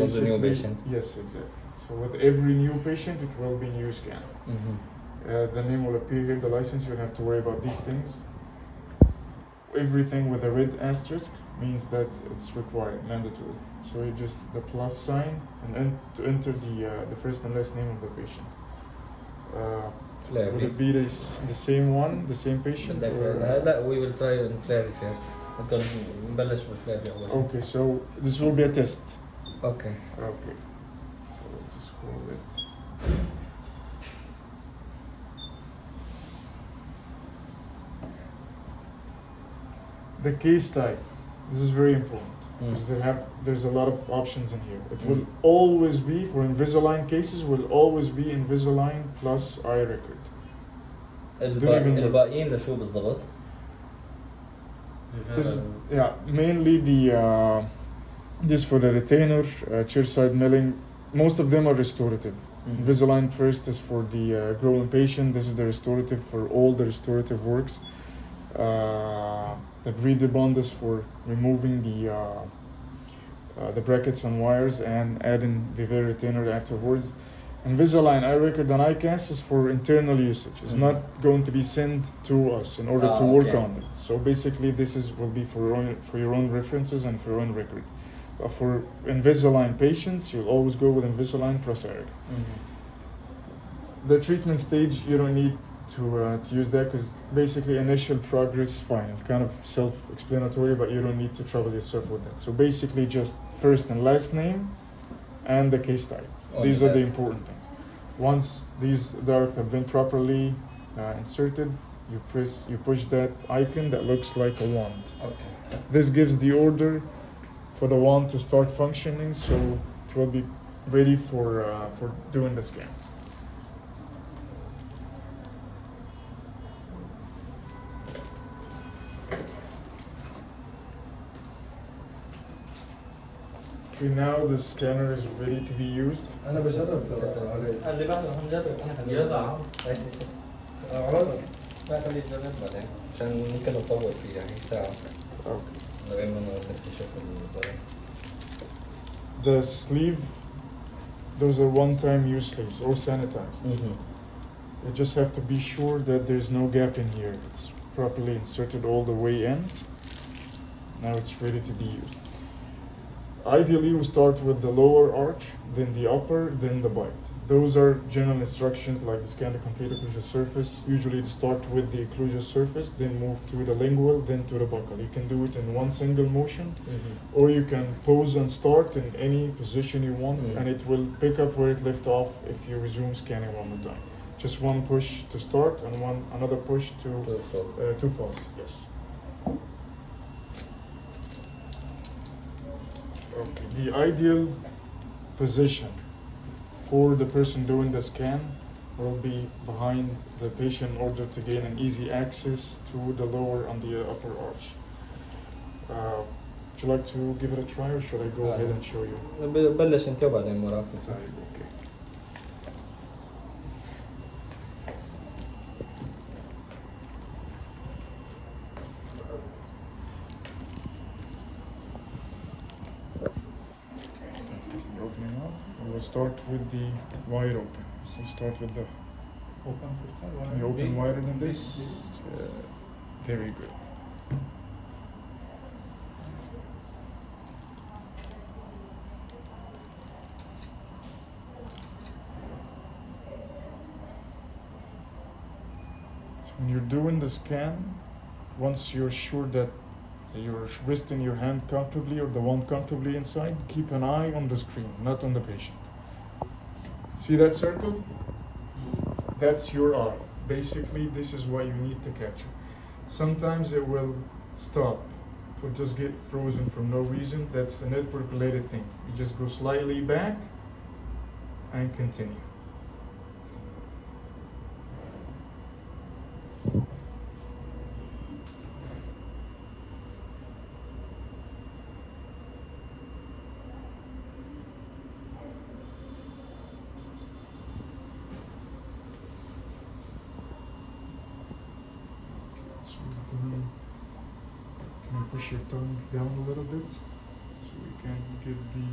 Was a new patient. Yes, exactly. So with every new patient, it will be new scan. The name will appear here, the license, you don't have to worry about these things. Everything with a red asterisk means that it's required, mandatory. So you just the plus sign and to enter the first and last name of the patient. Will it be the same one, the same patient? لا, we will try and Flavy first. نبلش بالفلافي أول. Okay, so this will be a test. Okay. Okay. So we'll just call it. The case type. This is very important because there's a lot of options in here. It will always be for Invisalign cases. Will always be Invisalign plus eye record. الباقيين لشو بالضبط؟ This mainly the this for the retainer, chair side milling. Most of them are restorative. Invisalign first is for the growing patient. This is the restorative for all the restorative works. The breather bond is for removing the brackets and wires and adding the very retainer afterwards. Invisalign eye record and eye cast is for internal usage. It's not going to be sent to us in order to work on it. So basically, this will be for your own references and for your own record. But for Invisalign patients, you'll always go with Invisalign plus eye record. The treatment stage, you don't need to use that because basically initial progress fine, kind of self-explanatory, but you don't need to trouble yourself with that. So basically, just first and last name and the case type. These are the important things. Once these darts have been properly inserted, you push that icon that looks like a wand. Okay. This gives the order for the wand to start functioning, so it will be ready for doing the scan. Okay, now the scanner is ready to be used. أنا بجرب عليه. اللي بعده هنجرب احنا. يلا. لا خليه يجرب بعدين عشان ممكن نطول فيه يعني ساعة. Okay. لغاية ما نكتشف الزرار. The sleeve, those are one-time use sleeves or sanitized. You just have to be sure that there's no gap in here. It's properly inserted all the way in. Now it's ready to be used. Ideally, we start with the lower arch, then the upper, then the bite. Those are general instructions like the scan the complete occlusal surface. Usually start with the occlusal surface, then move to the lingual, then to the buccal. You can do it in one single motion, or you can pause and start in any position you want, and it will pick up where it left off if you resume scanning one more time. Just one push to start and another push to pause. Yes. Okay. The ideal position for the person doing the scan will be behind the patient in order to gain an easy access to the lower and the upper arch. Would you like to give it a try or should I go ahead and show you? بلش انت وبعدين وراك. Okay. Opening up. We'll start with the wide open. So start with the open. Can you open wider than this? Very good. So when you're doing the scan, once you're sure that you're resting your hand comfortably or the wand comfortably inside, keep an eye on the screen, not on the patient. See that circle? That's your eye. Basically, this is what you need to capture. Sometimes it will stop. It will just get frozen for no reason. That's the network-related thing. You just go slightly back and continue. Can you push your tongue down a little bit so we can get the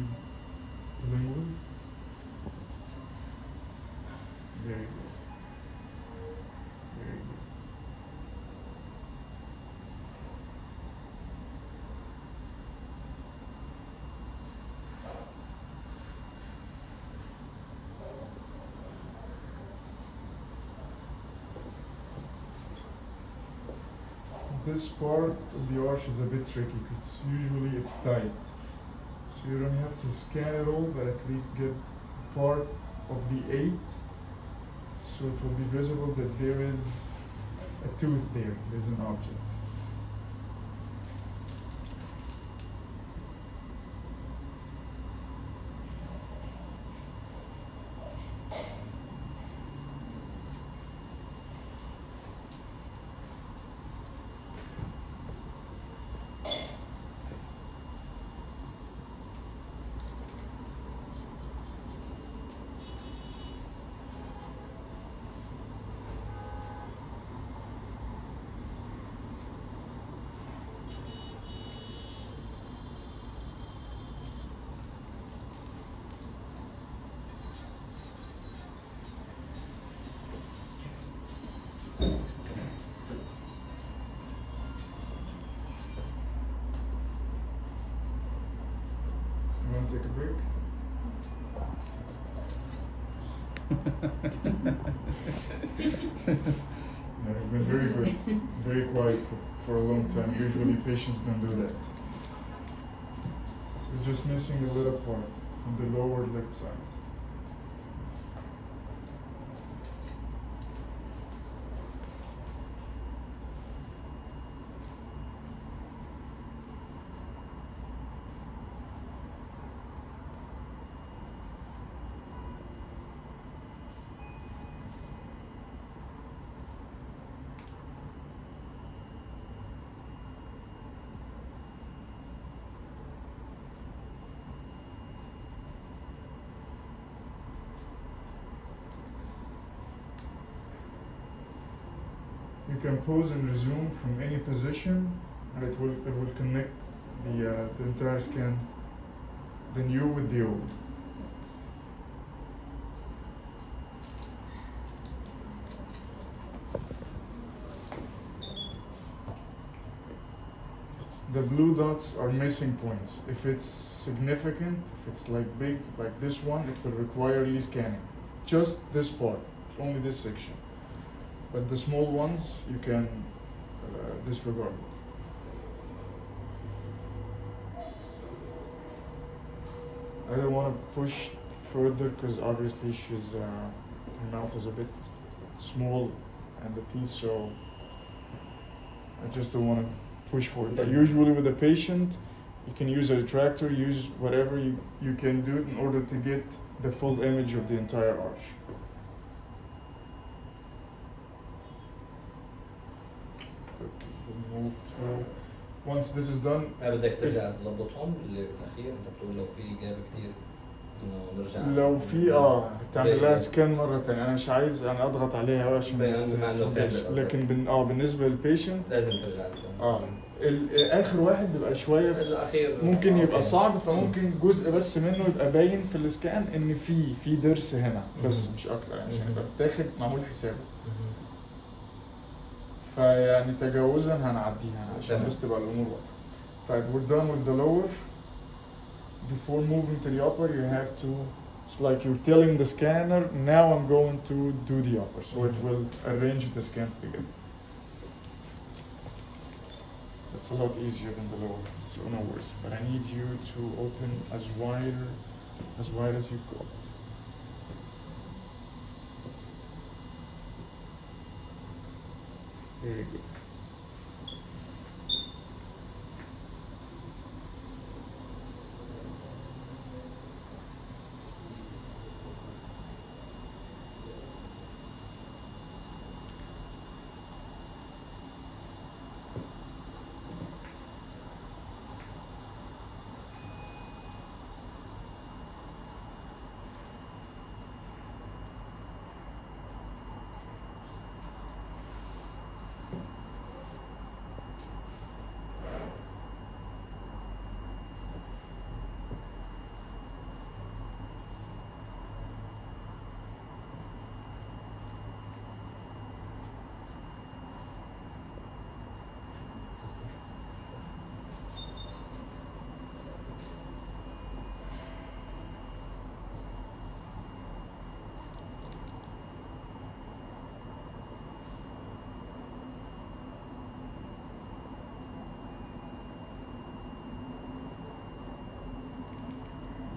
this part of the arch is a bit tricky because usually it's tight. So you don't have to scan it all, but at least get part of the 8. So it will be visible that there is a tooth there, there's an object. Take a break. No, you've been very good, very quiet for a long time. Usually patients don't do that. So we're just missing a little part from the lower left side. You can pause and resume from any position, and it will connect the entire scan, the new with the old. The blue dots are missing points. If it's significant, if it's like big, like this one, it will require rescanning. Just this part, only this section. But the small ones, you can disregard. I don't want to push further because obviously her mouth is a bit small and the teeth, so I just don't want to push for it. But usually with a patient, you can use a retractor, use whatever you can do in order to get the full image of the entire arch. Move to, once this is done, بدك ترجع تظبطهم بالاخير. انت بتقول لو في جاب كتير انه نرجع لو في تعمل لها سكان مره ثانيه. انا مش عايز انا اضغط عليها عشان لكن بالنسبه للبيشنت لازم ترجع اخر واحد بيبقى شويه الاخير ممكن يبقى صعب، فممكن جزء بس منه يبقى باين في السكان ان في ضرس هنا بس مش اكتر، يعني عشان يبقى بتاخد معمول حسابه. فيعني تجاوزا هنعديها عشان بس تبقى الامور واضحه. طيب we're done with the lower. Before moving to the upper, you have to, it's like you're telling the scanner, now I'm going to do the upper, so it will arrange the scans together. That's a lot easier than the lower, so no worries. But I need you to open as wide as you go. Very good.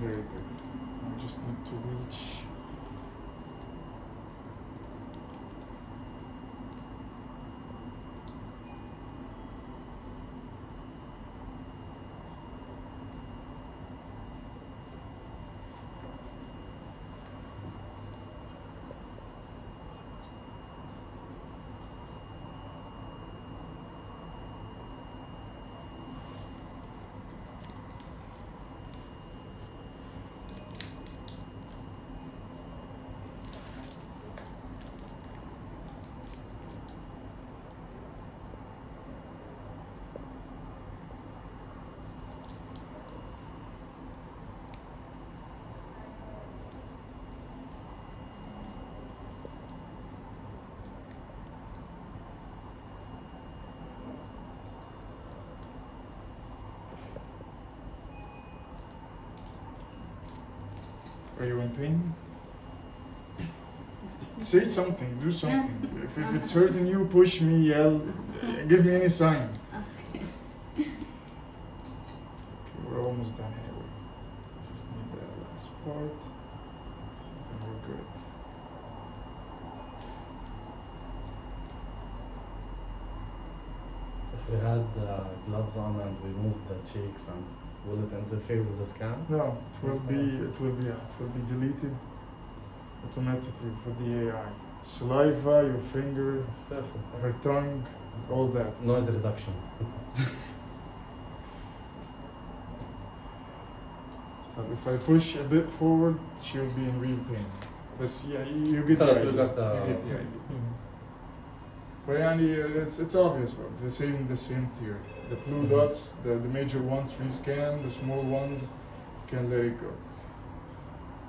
Very good. I just need to reach. Are you in pain? Say something, do something. If it's hurting you, push me, yell, give me any sign. Okay. Okay, we're almost done anyway. Just need that last part, then we're good. If we had gloves on and we moved the cheeks, and will it interfere with the scan? No, it will be deleted automatically for the AI. Saliva, your finger, Perfect. her tongue, all that. Noise reduction. So if I push a bit forward, she'll be in real pain. But yeah, you get the خلاص, we idea. got the- You get the idea. But yeah, it's obvious, bro. The same theory. The blue dots, the major ones rescan, the small ones can let it go.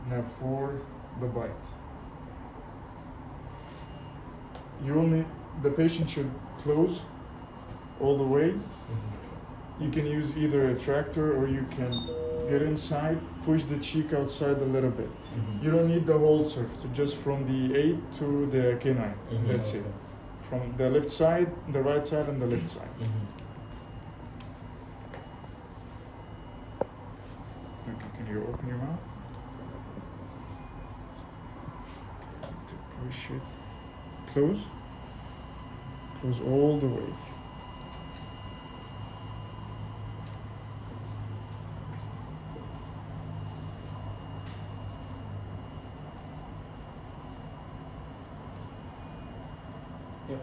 Now for the bite. The patient should close all the way. You can use either a tractor or you can get inside, push the cheek outside a little bit. You don't need the whole surface, just from the 8 to the canine. That's it. From the left side, the right side, and the left side. Okay, can you open your mouth? To push it. Close. Close all the way. Yeah.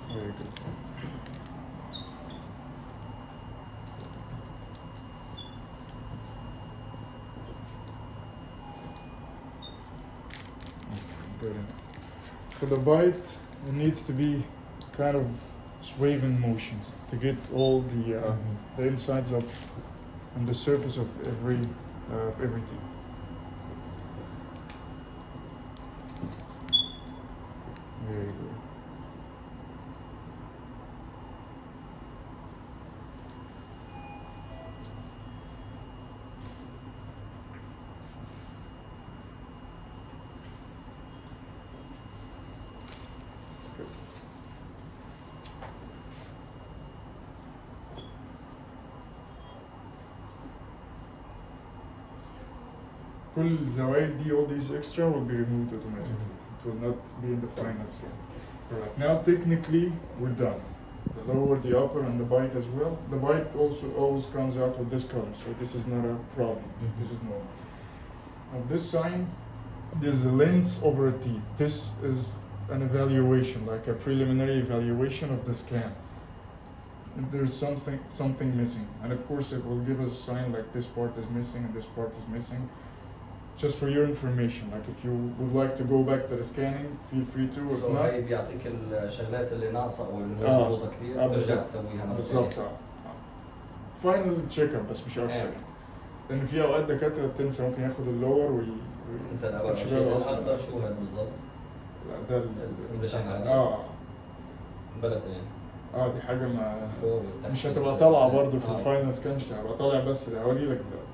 Very good. Good. For the bite, it needs to be kind of waving motions to get all the insides up on the surface of everything. Very good. Good. كل الزوايد دي, all these extra will be removed automatically. It will not be in the final scan. Alright, now technically we're done. The lower, the upper, and the bite as well. The bite also always comes out with this color, so this is not a problem. This is normal. Now this sign, there's a lens over a teeth. This is an evaluation, like a preliminary evaluation of the scan. If there's something missing, and of course it will give us a sign like this part is missing and this part is missing. Just for your information, like if you would like to go back to the scanning, feel free to. If not, هي بيعطيك الشغلات اللي ناقصه او اللي مضبوطه كثير ترجع تسويها مرة بالظبط. ثانية. فاينل تشيك اب بس مش اكتر. لان في اوقات دكاتره بتنسى ممكن ياخد اللور انسى الاول الشباب أصلاً. الاخضر شو هذا بالضبط؟ لا ده البريشن العادي. بلد يعني. دي حاجه ما فوق مش هتبقى طالعه برضه في الفاينل سكان، هتبقى طالع بس ده هوري لك دلوقتي.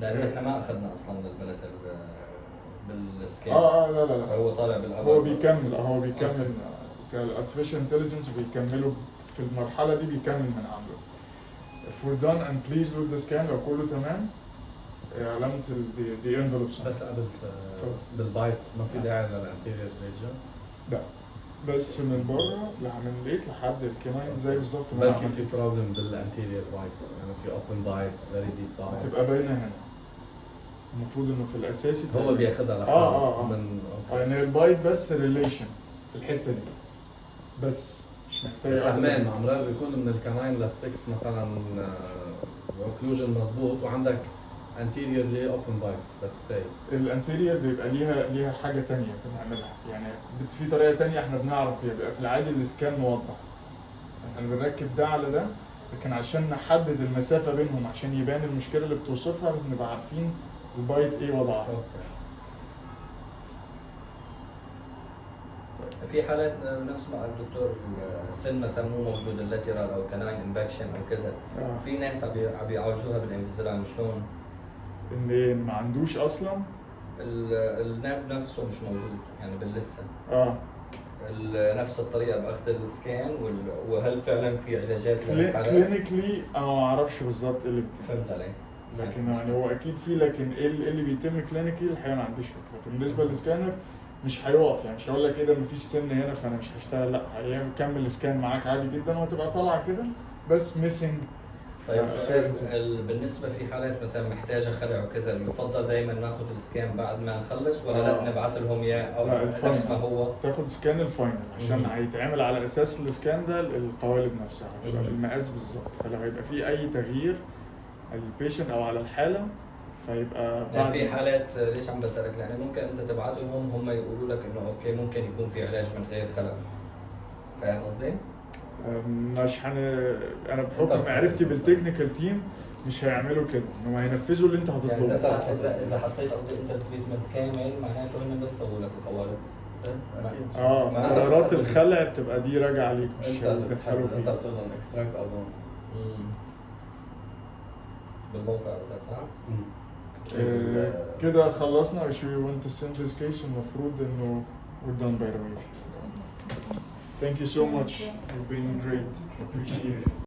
لان احنا ما اخذنا اصلا البلد بالسكان؟ لا هو طالع بالأبر. هو بيكمل كالارتفيشال انتليجنس بيكملوا في المرحله دي بيكمل من عنده. If we're done and pleased with the scan لو كله تمام علامة the envelope. بس قبل بالبايت ما في داعي للانتيريور ريجن؟ لا بس من بره من ليك لحد الكمان زي بالظبط ما بلكي في بروبلم بالانتيريور بايت، يعني في اوبن بايت فيري ديب بايت تبقى باينه هنا. المفروض انه في الاساسي هو بياخدها لحاله من يعني البايت بس ريليشن في الحته دي بس مش محتاج كمان امراض بيكون من الكناين للسكس مثلا اوكلوجن مظبوط وعندك انتيريور ليه اوبن بايت ليتس سي. الانتيريور بيبقى ليها حاجه ثانيه بنعملها، يعني في طريقه ثانيه احنا بنعرف فيها. بيبقى في العادي الاسكان موضح، احنا بنركب ده على ده، لكن عشان نحدد المسافه بينهم عشان يبان المشكله اللي بتوصفها لازم نبقى عارفين البايت ايه وضعها. في حالات نفس ما الدكتور سن مسموم موجود اللاترال او كناين امباكشن او كذا. في ناس عم بيعالجوها بالانفيزيلاين شلون؟ اللي ما عندوش اصلا الناب نفسه مش موجود يعني باللسه. نفس الطريقه باخذ السكان وهل فعلا في علاجات للحالات؟ كلينيكلي انا ما اعرفش بالظبط ايه اللي بيتم. فهمت علي. لكن يعني هو اكيد في، لكن ايه اللي بيتم كلينيكلي الحقيقه ما عنديش فكره. لكن بالنسبه للسكانر مش هيقف، يعني مش هقول لك ايه ده مفيش سن هنا فانا مش هشتغل، لا هيكمل السكان معاك عادي جدا وهتبقى طالعه كده بس ميسنج. طيب سؤال، بالنسبه في حالات مثلا محتاجه خلع وكذا يفضل دايما ناخذ السكان بعد ما نخلص ولا لا نبعث لهم اياه او نفس ما هو؟ تاخذ سكان الفاينل عشان هيتعمل على اساس السكان ده القوالب نفسها هتبقى بالمقاس بالظبط، فلو هيبقى في اي تغيير على البيشنت او على الحاله فيبقى يعني في حالات ليش عم بسالك؟ لانه ممكن انت تبعت لهم هم يقولوا لك انه اوكي ممكن يكون في علاج من غير خلع، فاهم قصدي؟ مش انا بحكم معرفتي بالتكنيكال تيم مش هيعملوا كده، هم هينفذوا اللي انت هتطلبه. يعني اذا حطيت قصدي انت التريتمنت كامل معناته انهم بس سووا لك القوالب. قرارات الخلع بتبقى دي راجعه عليك مش بتدخلوا فيه. انت بتقول لهم اكستراكت او دون بالموقع صح؟ كده خلصنا. Should we want to send this case؟ المفروض انه we're done by the way. Thank you so much. You've been great. Appreciate it.